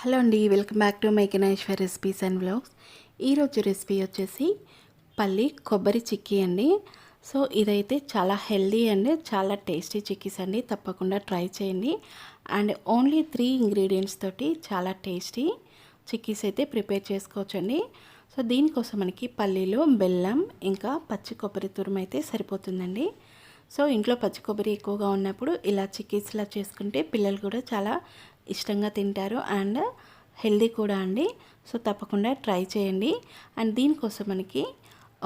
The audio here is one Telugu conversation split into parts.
హలో అండి, welcome back to Meghaneshwar recipes and vlogs. ఈరోజు రెసిపీ వచ్చేసి పల్లి కొబ్బరి చిక్కీ అండి. సో ఇదైతే చాలా హెల్దీ అండ్ చాలా టేస్టీ చిక్కీస్ అండి. తప్పకుండా ట్రై చేయండి. అండ్ ఓన్లీ 3 ఇంగ్రీడియంట్స్ తోటి చాలా టేస్టీ చిక్కీస్ అయితే ప్రిపేర్ చేసుకోవచ్చండి. సో దీనికోసం మనకి పల్లీలు, బెల్లం, ఇంకా పచ్చి కొబ్బరి తురుము అయితే సరిపోతుందండి. సో ఇంట్లో పచ్చి కొబ్బరి ఎక్కువగా ఉన్నప్పుడు ఇలా చిక్కీస్లా చేసుకుంటే పిల్లలు కూడా చాలా ఇష్టంగా తింటారు అండ్ హెల్దీ కూడా అండి. సో తప్పకుండా ట్రై చేయండి. అండ్ దీనికోసం మనకి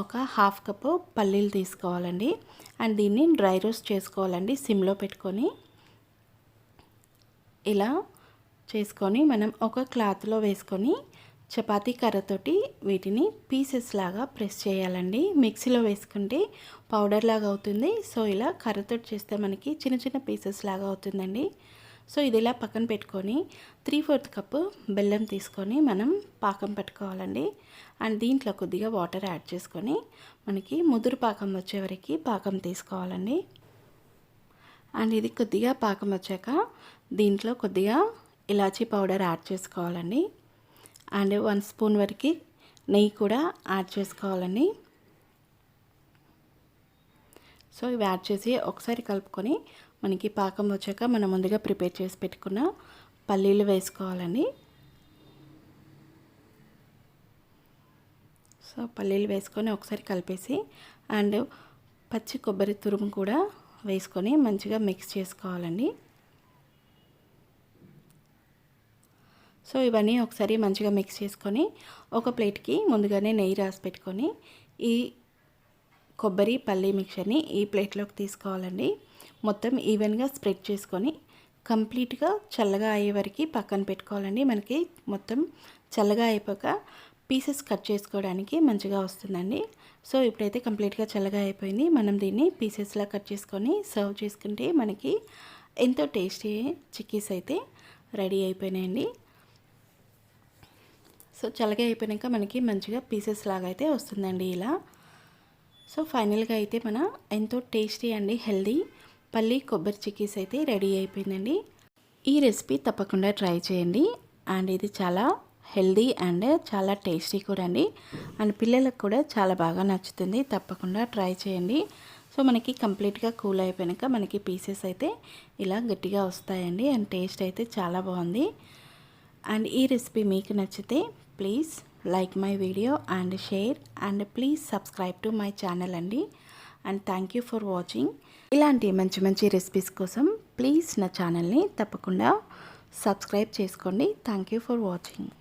ఒక 1/2 కప్పు పల్లీలు తీసుకోవాలండి. అండ్ దీన్ని డ్రై రోస్ట్ చేసుకోవాలండి సిమ్లో పెట్టుకొని. ఇలా చేసుకొని మనం ఒక క్లాత్లో వేసుకొని చపాతీ కర్రతోటి వీటిని పీసెస్ లాగా ప్రెస్ చేయాలండి. మిక్సీలో వేసుకుంటే పౌడర్ లాగా అవుతుంది. సో ఇలా కర్రతోటి చేస్తే మనకి చిన్న చిన్న పీసెస్ లాగా అవుతుందండి. సో ఇది ఇలా పక్కన పెట్టుకొని 3/4 కప్పు బెల్లం తీసుకొని మనం పాకం పట్టుకోవాలండి. అండ్ దీంట్లో కొద్దిగా వాటర్ యాడ్ చేసుకొని మనకి ముదురు పాకం వచ్చే వరకు పాకం తీసుకోవాలండి. అండ్ ఇది కొద్దిగా పాకం వచ్చాక దీంట్లో కొద్దిగా ఇలాచీ పౌడర్ యాడ్ చేసుకోవాలండి. అండ్ 1 స్పూన్ వరకు నెయ్యి కూడా యాడ్ చేసుకోవాలండి. సో ఇవి యాడ్ చేసి ఒకసారి కలుపుకొని మనకి పాకం వచ్చాక మనం ముందుగా ప్రిపేర్ చేసి పెట్టుకున్న పల్లీలు వేసుకోవాలండి. సో పల్లీలు వేసుకొని ఒకసారి కలిపేసి అండ్ పచ్చి కొబ్బరి తురుము కూడా వేసుకొని మంచిగా మిక్స్ చేసుకోవాలండి. సో ఇవన్నీ ఒకసారి మంచిగా మిక్స్ చేసుకొని ఒక ప్లేట్కి ముందుగానే నెయ్యి రాసి పెట్టుకొని ఈ కొబ్బరి పల్లి మిక్చర్ని ఈ ప్లేట్లోకి తీసుకోవాలండి. మొత్తం ఈవెన్గా స్ప్రెడ్ చేసుకొని కంప్లీట్గా చల్లగా అయ్యే వరకు పక్కన పెట్టుకోవాలండి. మనకి మొత్తం చల్లగా అయిపోక పీసెస్ కట్ చేసుకోవడానికి మంచిగా వస్తుందండి. సో ఇప్పుడైతే కంప్లీట్గా చల్లగా అయిపోయింది. మనం దీన్ని పీసెస్లా కట్ చేసుకొని సర్వ్ చేసుకుంటే మనకి ఎంతో టేస్టీ చిక్కీస్ అయితే రెడీ అయిపోయినాయండి. సో చల్లగా అయిపోయాక మనకి మంచిగా పీసెస్ లాగా అయితే వస్తుందండి ఇలా. సో ఫైనల్గా అయితే మన ఎంతో టేస్టీ అండి హెల్దీ పల్లి కొబ్బరి చిక్కీస్ అయితే రెడీ అయిపోయిందండి. ఈ రెసిపీ తప్పకుండా ట్రై చేయండి. అండ్ ఇది చాలా హెల్దీ అండ్ చాలా టేస్టీ కూడా అండి. అండ్ పిల్లలకు కూడా చాలా బాగా నచ్చుతుంది. తప్పకుండా ట్రై చేయండి. సో మనకి కంప్లీట్గా కూల్ అయిపోయాక మనకి పీసెస్ అయితే ఇలా గట్టిగా వస్తాయండి. అండ్ టేస్ట్ అయితే చాలా బాగుంది. అండ్ ఈ రెసిపీ మీకు నచ్చితే please like my video and share and please subscribe to my channel అండి. And thank you for watching. ఇలాంటి మంచి మంచి రెసిపీస్ కోసం ప్లీజ్ నా ఛానల్ని తప్పకుండా సబ్స్క్రైబ్ చేసుకోండి. Thank you for watching.